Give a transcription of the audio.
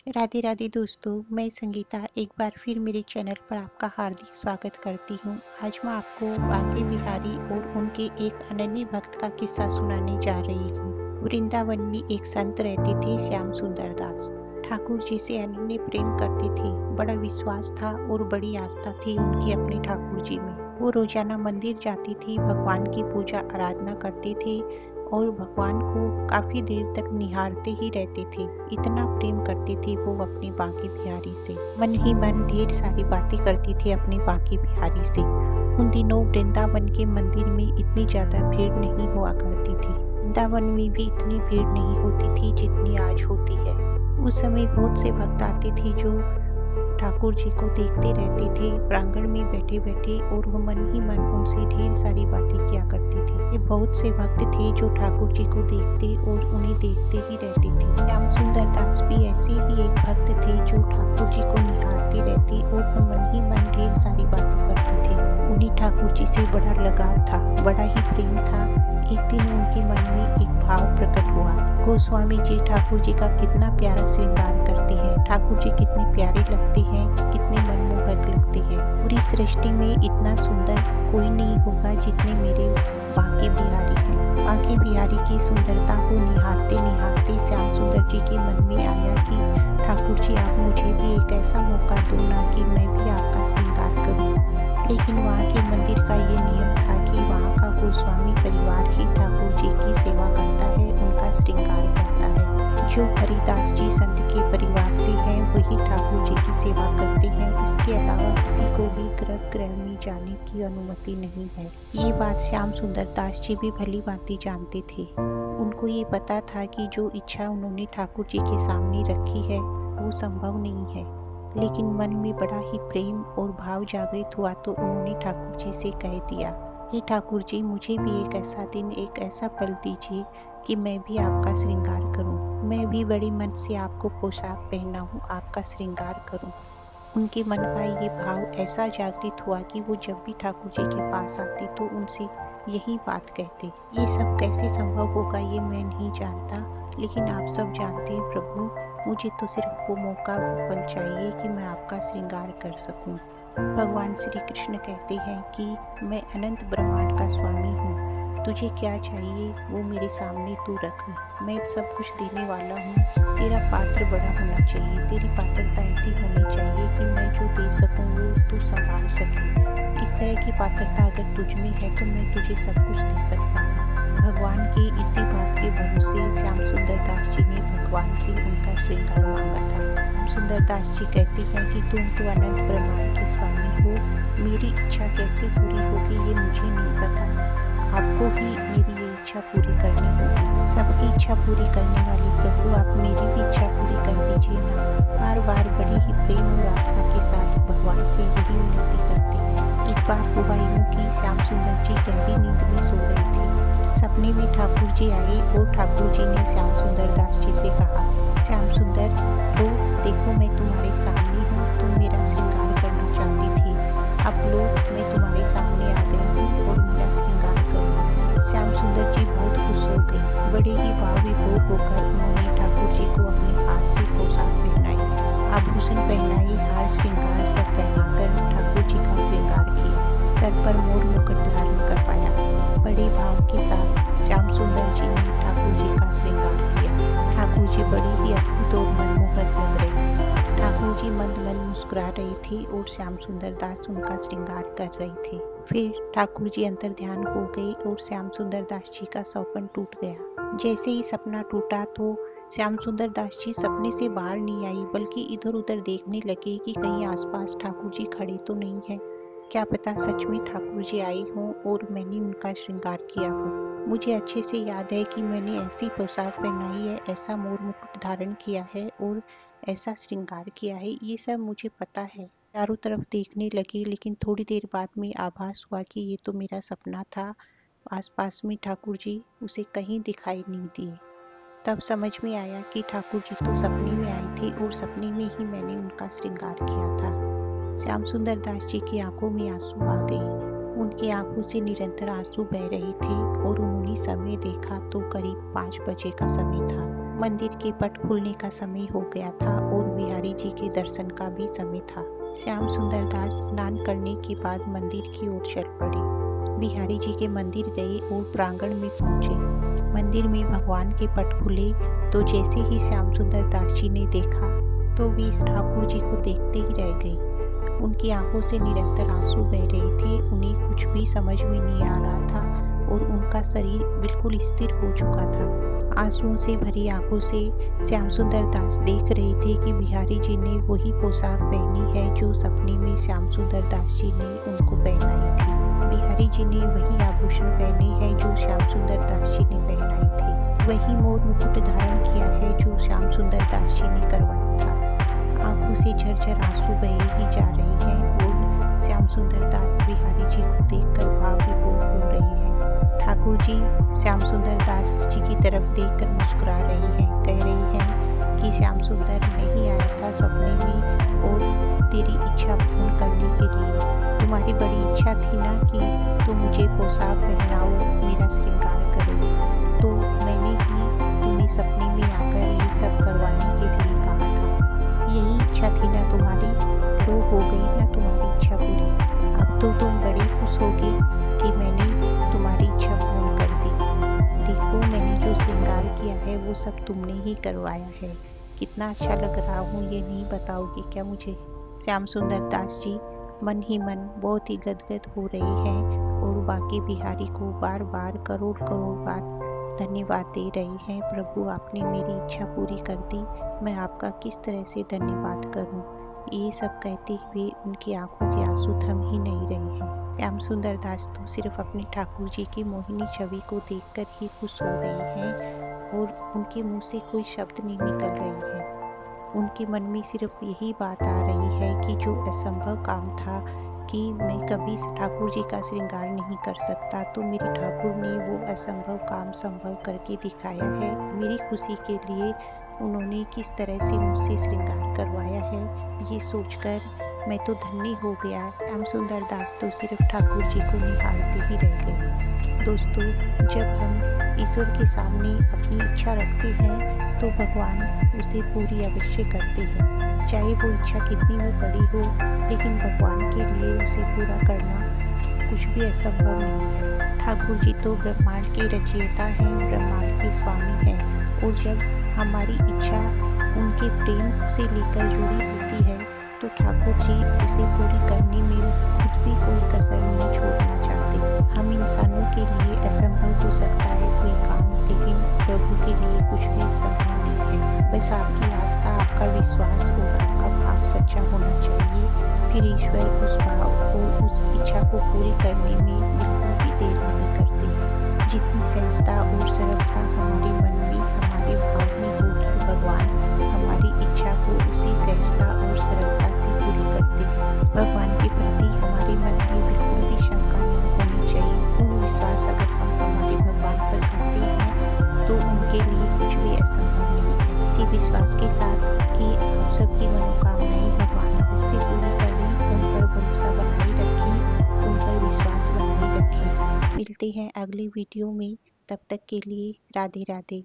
राधे राधे दोस्तों, मैं संगीता एक बार फिर मेरे चैनल पर आपका हार्दिक स्वागत करती हूँ। आज मैं आपको बांके बिहारी और उनके एक अनन्य भक्त का किस्सा सुनाने जा रही हूँ। वृंदावन में एक संत रहते थे, श्याम सुंदर दास। ठाकुर जी से अनन्य प्रेम करते थे। बड़ा विश्वास था और बड़ी आस्था थी उनकी अपने ठाकुर जी में। वो रोजाना मंदिर जाती थी, भगवान की पूजा आराधना करते थे और भगवान को काफी देर तक निहारते ही रहते थे। इतना प्रेम करते थे वो अपने बांके बिहारी से। मन ही मन ढेर सारी बातें करती थी अपने बांके बिहारी से। उन दिनों वृंदावन के मंदिर में इतनी ज्यादा भीड़ नहीं हुआ करती थी। वृंदावन में भी इतनी भीड़ नहीं होती थी जितनी आज होती है। उस समय बहुत से भक्त आते थे जो ठाकुर जी को देखते रहते थे प्रांगण में बैठे बैठे, और वो मन ही मन उनसे ढेर सारी बातें किया करते थे। ये बहुत से भक्त थे जो ठाकुर जी को देखते और उन्हें देखते ही रहते थे। श्याम सुंदर दास भी ऐसे ही एक भक्त थे जो ठाकुर जी को निहारते रहते और वो मन ही मन ढेर सारी बातें करते थे। उन्हें ठाकुर जी से बड़ा लगाव था, बड़ा ही प्रेम था। एक दिन उनके मन में एक भाव प्रकट हुआ। गोस्वामी जी ठाकुर जी का कितना प्यारा श्रृंगार करते हैं, ठाकुर जी कितने प्यारे लगते हैं, कितने मनमोहक लगते हैं। पूरी सृष्टि में इतना सुंदर कोई नहीं होगा जितने मेरे बांके बिहारी हैं। बांके बिहारी की सुंदरता को निहारते निहारते श्याम सुंदर जी के मन में आया कि ठाकुर जी आप मुझे भी एक ऐसा मौका दो ना कि मैं भी आपका श्रृंगार करूं। लेकिन वहाँ के मंदिर का ये नियम था कि वहाँ का गोस्वामी परिवार ही ठाकुर जी की सेवा करता है, उनका श्रृंगार करता है। जो हरिदास जी संत के परिवार से हैं वही ठाकुर जी की सेवा करते हैं। इसके अलावा किसी को भी गर्भगृह में जाने की अनुमति नहीं है। ये बात श्याम सुंदर दास जी भी भली भांति जानते थे। उनको ये पता था कि जो इच्छा उन्होंने ठाकुर जी के सामने रखी है वो संभव नहीं है। लेकिन मन में बड़ा ही प्रेम और भाव जागृत हुआ तो उन्होंने ठाकुर जी से कह दिया, हे ठाकुर जी, मुझे भी एक ऐसा दिन, एक ऐसा पल दीजिए कि मैं भी आपका श्रृंगार करूं। मैं भी बड़े मन से आपको पोशाक पहनाऊं, आपका श्रृंगार करूं। उनके मन का ये भाव ऐसा जागृत हुआ कि वो जब भी ठाकुर जी के पास आते तो उनसे यही बात कहते। ये सब कैसे संभव होगा ये मैं नहीं जानता, लेकिन आप सब जानते हैं प्रभु, मुझे तो सिर्फ वो मौका पल चाहिए कि मैं आपका श्रृंगार कर सकूं। भगवान श्री कृष्ण कहते हैं कि मैं अनंत ब्रह्मांड का स्वामी हूँ, तुझे क्या चाहिए वो मेरे सामने तू रख, मैं सब कुछ देने वाला हूँ। तेरा पात्र बड़ा होना चाहिए, तेरी पात्रता ऐसी होनी चाहिए कि मैं जो दे सकूँ वो तू संभाल सके। इस तरह की पात्रता अगर तुझ में है तो मैं तुझे सब कुछ दे सकता हूँ। भगवान की इसी बात के भरोसे श्याम सुंदर दास जी ने भगवान से उनका श्रृंगार मांगा था। श्याम सुंदर दास जी कहते हैं कि तुम तो अनंत ब्रह्मांड के स्वामी हो, मेरी इच्छा कैसे पूरी होगी ये मुझे नहीं पता, आपको ही मेरी ये इच्छा पूरी करनी होगी। सबकी इच्छा पूरी करने वाले प्रभु, आप मेरी भी इच्छा पूरी कर दीजिए ना। बार बार बड़ी ही प्रेम और आस्था के साथ भगवान से यही विनती करते हैं। एक बार हुआ यूं कि श्याम सुंदर जी गहरी नींद में सो रहे थे। सपने में ठाकुर जी आए और ठाकुर जी ने श्याम सुंदर दास जी से कहा, श्याम सुंदर, तो देखो मैं तुम्हारे सामने हूँ, तुम मेरा श्रृंगार करना चाहती थी, अब लो मैं तुम्हारे सामने आ गया हूँ और मेरा श्रृंगार करो। श्याम सुंदर जी बहुत खुश हो गए। बड़े ही भाव विभोर होकर उन्होंने ठाकुर जी को अपने हाथ से पोशाक पहनाई, आभूषण पहनाई, हार श्रृंगार सब पहनाकर ठाकुर जी का श्रृंगार किया। सर पर मोर मुकुट धारण करवाया। बड़े भाव के साथ श्याम सुंदर जी ने ठाकुर जी का श्रृंगार किया। ठाकुर जी बड़े ही अद्भुत और मनमोहक लग रहे थे। ठाकुर जी मंद मंद मुस्कुरा रहे थे और श्याम सुंदर दास उनका श्रृंगार कर रहे थे। फिर ठाकुर जी अंतर ध्यान हो गए और श्याम सुंदर दास जी का सौपन टूट गया। जैसे ही सपना टूटा तो श्याम सुंदर दास जी सपने से बाहर नहीं आई, बल्कि इधर उधर देखने लगे कि कहीं आसपास ठाकुर जी खड़े तो नहीं है। क्या पता सच में ठाकुर जी आए हों और मैंने उनका श्रृंगार किया हो। मुझे अच्छे से याद है कि मैंने ऐसी पोशाक पहनाई है, ऐसा मोर मुकुट धारण किया है और ऐसा श्रृंगार किया है, ये सब मुझे पता है। चारों तरफ देखने लगी, लेकिन थोड़ी देर बाद में आभास हुआ कि ये तो मेरा सपना था। आसपास में ठाकुर जी उसे कहीं दिखाई नहीं दिए। तब समझ में आया कि ठाकुर जी तो सपने में आए थे और सपने में ही मैंने उनका श्रृंगार किया था। श्याम सुंदर दास जी की आंखों में आंसू आ गए। उनकी आंखों से निरंतर आंसू बह रहे थे और उन्होंने समय देखा तो करीब 5 बजे का समय था। मंदिर के पट खुलने का समय हो गया था और वे उनके दर्शन का भी समय था। श्याम सुंदर दास स्नान करने के बाद मंदिर की ओर चल पड़े। बिहारी जी के मंदिर गए और प्रांगण में पहुंचे। मंदिर में भगवान के पट खुले तो जैसे ही श्याम सुंदर दास जी ने देखा तो वे इस ठाकुर जी को देखते ही रह गई। उनकी आंखों से निरंतर आंसू बह रहे थे। उन्हें कुछ भी समझ में नहीं आ रहा था और उनका शरीर बिल्कुल स्थिर हो चुका था। आंसुओं से भरी आंखों से श्याम सुंदर दास देख रहे थे कि बिहारी जी ने वही पोशाक पहनी है जो सपने में श्याम सुंदर दास जी ने उनको पहनाई थी। बिहारी जी ने वही आभूषण पहने हैं जो श्याम सुंदर दास जी ने पहनाई थी। वही मोर मुकुट धारण किया है जो श्याम सुंदर दास जी ने करवाया था। आंखों से झरझर आंसू बहे ही जा रहे हैं और श्याम सुंदर दास बिहारी जी को देखकर भाव विभोर हो रहे हैं। ठाकुर जी श्याम सुंदर दास जी की तरफ देखकर मुस्कुरा रहे हैं, कह रहे हैं कि श्याम सुंदर मैं ही आया था सपने में और तेरी इच्छा पूर्ण करने के लिए। तुम्हारी बड़ी इच्छा थी ना कि तुम मुझे पोशाक पहनाओ, मेरा श्रृंगार करो, तो मैंने ही तुम्हें सपने में आकर ये सब करवाने के लिए कहा था। यही इच्छा थी ना तुम्हारी, तो हो गई ना तुम्हारी इच्छा पूरी। अब तो तुम बड़े खुश होगे कि मैंने तुम्हारी इच्छा पूर्ण कर दी। देखो मैंने जो श्रृंगार किया है वो सब तुमने ही करवाया है। कितना अच्छा लग रहा हूँ ये नहीं बताओगे क्या मुझे? श्याम सुंदर दास जी मन ही मन बहुत ही गदगद हो रहे हैं और बाकी बिहारी को बार बार करोड़ करोड़ बार धन्यवाद दे रहे हैं। प्रभु आपने मेरी इच्छा पूरी कर दी, मैं आपका किस तरह से धन्यवाद करूं। ये सब कहते हुए उनकी आंखों के आंसू थम ही नहीं रहे हैं। श्याम सुंदर दास तो सिर्फ अपने ठाकुर जी की मोहिनी छवि को देखकर ही खुश हो रहे हैं और उनके मुंह से कोई शब्द नहीं निकल रही है। उनके मन में सिर्फ यही बात आ रही है कि जो असंभव काम था कि मैं कभी ठाकुर जी का श्रृंगार नहीं कर सकता, तो मेरे ठाकुर ने वो असंभव काम संभव करके दिखाया है। मेरी खुशी के लिए उन्होंने किस तरह से मुझसे श्रृंगार करवाया है, ये सोचकर मैं तो धन्य हो गया। श्याम सुंदर दास तो सिर्फ ठाकुर जी को निहारते ही रह गए। दोस्तों, जब हम ईश्वर के सामने अपनी इच्छा रखते हैं तो भगवान उसे पूरी अवश्य करते हैं, चाहे वो इच्छा कितनी भी बड़ी हो, लेकिन भगवान के लिए उसे पूरा करना कुछ भी असंभव नहीं है। ठाकुर जी तो ब्रह्मांड के रचयिता हैं, ब्रह्मांड के स्वामी हैं और जब हमारी इच्छा उनके प्रेम से लेकर जुड़ी होती है तो ठाकुर जी उसे पूरी करने में कुछ भी कोई कसर नहीं छोड़ना चाहते। हम इंसानों के लिए असंभव हो सकता है कोई काम, लेकिन प्रभु के लिए कुछ भी असंभव नहीं है। बस आपकी आस्था, आपका विश्वास और आपका भाव सच्चा होना चाहिए, फिर ईश्वर उस भाव को, उस इच्छा को पूरी करने में बिल्कुल भी देर नहीं करते हैं। जितनी सहजता और सरलता हमारे मन में, हमारे भाव में होगी, भगवान हमारी इच्छा को उसी सहजता और सरलता से पूरी करते हैं। भगवान के प्रति हमारे मन में बिल्कुल भी शंका नहीं होनी चाहिए। पूर्ण विश्वास अगर हम हमारे भगवान पर करते हैं तो उनके लिए कुछ भी असंभव नहीं है। इसी विश्वास के साथ कि आप सबकी मनोकामनाएं भगवान अवश्य पूरी कर दें, उन पर भरोसा बनाए रखें, उन पर विश्वास बनाए रखें। मिलते हैं अगले वीडियो में, तब तक के लिए राधे राधे।